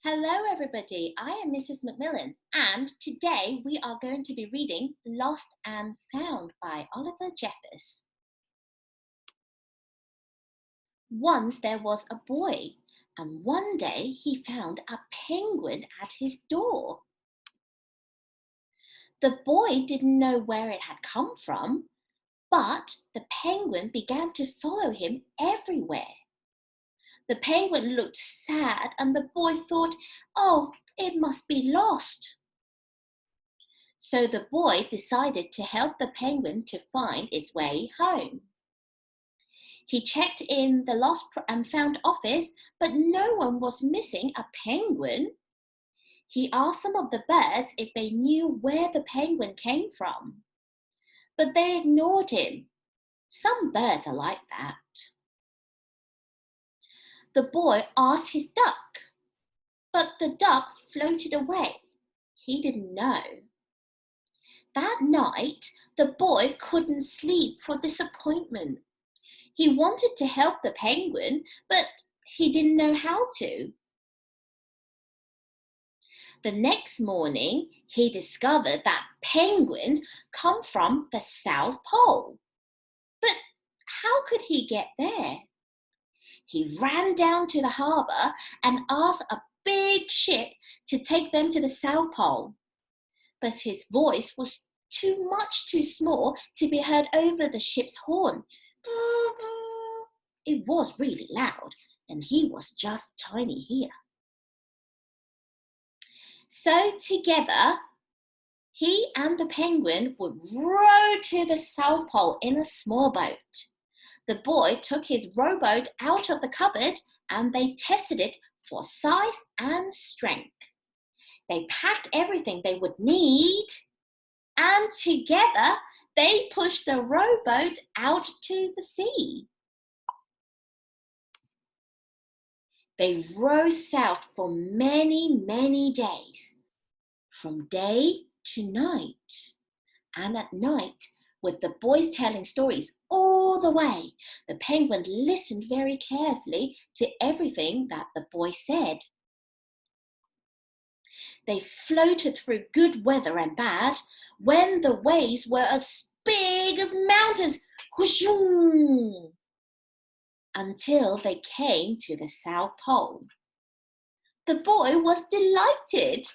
Hello everybody, I am Mrs. Macmillan and today we are going to be reading Lost and Found by Oliver Jeffers. Once there was a boy and one day he found a penguin at his door. The boy didn't know where it had come from, but the penguin began to follow him everywhere. The penguin looked sad and the boy thought, "Oh, it must be lost." So the boy decided to help the penguin to find its way home. He checked in the lost and found office, but no one was missing a penguin. He asked some of the birds if they knew where the penguin came from, but they ignored him. Some birds are like that. The boy asked his duck, but the duck floated away. He didn't know. That night, the boy couldn't sleep for disappointment. He wanted to help the penguin, but he didn't know how to. The next morning, he discovered that penguins come from the South Pole. But how could he get there? He ran down to the harbour and asked a big ship to take them to the South Pole. But his voice was too small to be heard over the ship's horn. It was really loud, and he was just tiny here. So together, he and the penguin would row to the South Pole in a small boat. The boy took his rowboat out of the cupboard and they tested it for size and strength. They packed everything they would need, and together they pushed the rowboat out to the sea. They rowed south for many days, from day to night. And at night, with the boys telling stories all the way, the penguin listened very carefully to everything that the boy said. They floated through good weather and bad, when the waves were as big as mountains, whooshoo, until they came to the South Pole. The boy was delighted,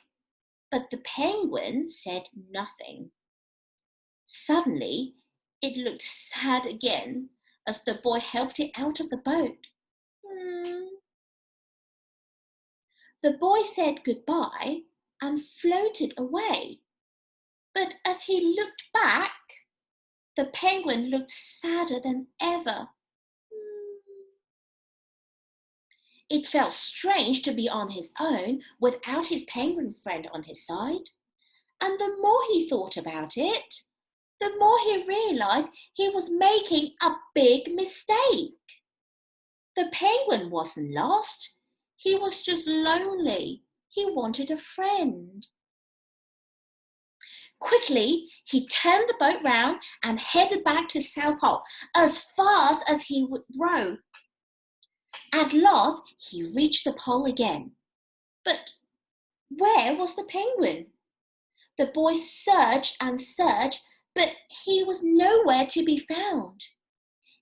but the penguin said nothing. Suddenly, it looked sad again as the boy helped it out of the boat. The boy said goodbye and floated away. But as he looked back, the penguin looked sadder than ever. It felt strange to be on his own without his penguin friend on his side. And the more he thought about it, the more he realized he was making a big mistake. The penguin wasn't lost. He was just lonely. He wanted a friend. Quickly, he turned the boat round and headed back to South Pole as fast as he would row. At last, he reached the pole again. But where was the penguin? The boy searched and searched, but he was nowhere to be found.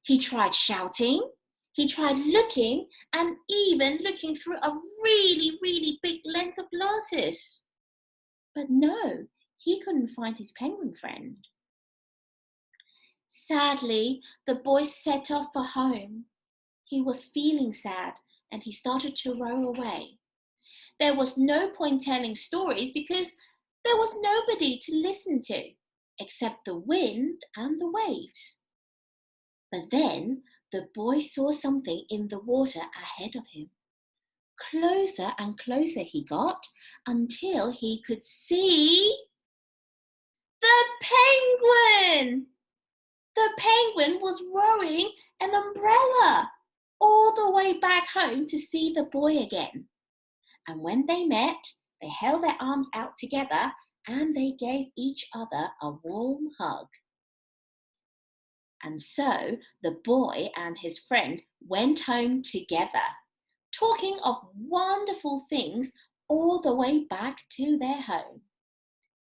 He tried shouting, he tried looking, and even looking through a really big lens of glasses. But no, he couldn't find his penguin friend. Sadly, the boy set off for home. He was feeling sad and he started to row away. There was no point telling stories because there was nobody to listen to except the wind and the waves. But then the boy saw something in the water ahead of him. Closer and closer he got until he could see the penguin. The penguin was rowing an umbrella all the way back home to see the boy again. And when they met, they held their arms out together and they gave each other a warm hug. And so the boy and his friend went home together, talking of wonderful things all the way back to their home.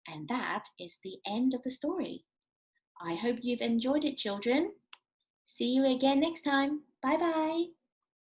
And that is the end of the story. I hope you've enjoyed it, children. See you again next time. Bye bye.